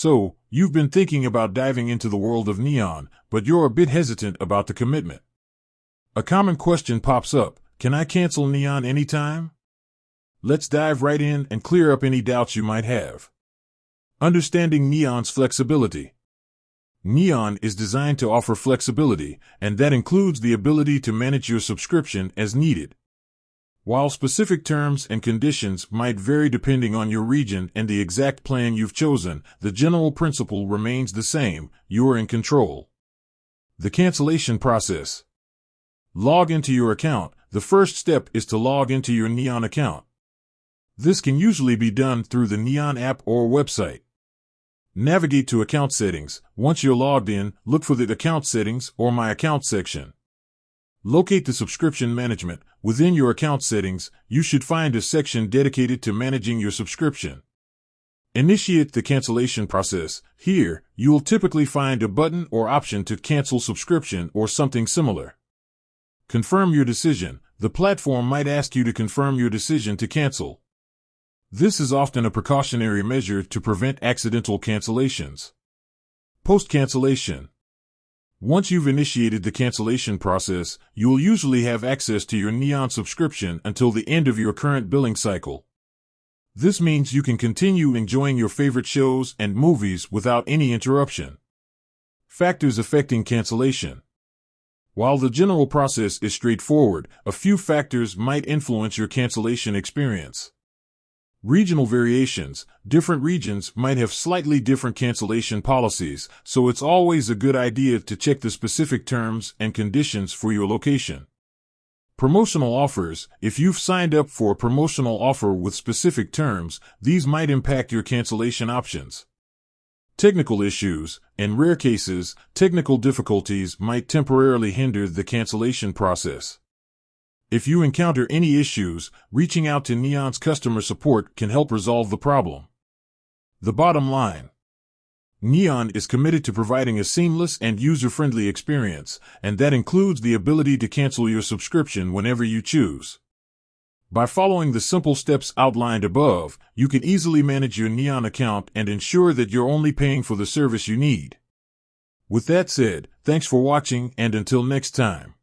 So, you've been thinking about diving into the world of Neon, but you're a bit hesitant about the commitment. A common question pops up: can I cancel Neon anytime? Let's dive right in and clear up any doubts you might have. Understanding Neon's flexibility. Neon is designed to offer flexibility, and that includes the ability to manage your subscription as needed. While specific terms and conditions might vary depending on your region and the exact plan you've chosen, the general principle remains the same: you're in control. The cancellation process. Log into your account. The first step is to log into your Neon account. This can usually be done through the Neon app or website. Navigate to Account Settings. Once you're logged in, look for the Account Settings or My Account section. Locate the Subscription Management. Within your account settings, you should find a section dedicated to managing your subscription. Initiate the cancellation process. Here, you will typically find a button or option to cancel subscription or something similar. Confirm your decision. The platform might ask you to confirm your decision to cancel. This is often a precautionary measure to prevent accidental cancellations. Post-cancellation. Once you've initiated the cancellation process, you will usually have access to your Neon subscription until the end of your current billing cycle. This means you can continue enjoying your favorite shows and movies without any interruption. Factors affecting cancellation. While the general process is straightforward, a few factors might influence your cancellation experience. Regional variations. Different regions might have slightly different cancellation policies, so it's always a good idea to check the specific terms and conditions for your location. Promotional offers. If you've signed up for a promotional offer with specific terms, these might impact your cancellation options. Technical issues. In rare cases, technical difficulties might temporarily hinder the cancellation process. If you encounter any issues, reaching out to Neon's customer support can help resolve the problem. The bottom line. Neon is committed to providing a seamless and user-friendly experience, and that includes the ability to cancel your subscription whenever you choose. By following the simple steps outlined above, you can easily manage your Neon account and ensure that you're only paying for the service you need. With that said, thanks for watching, and until next time.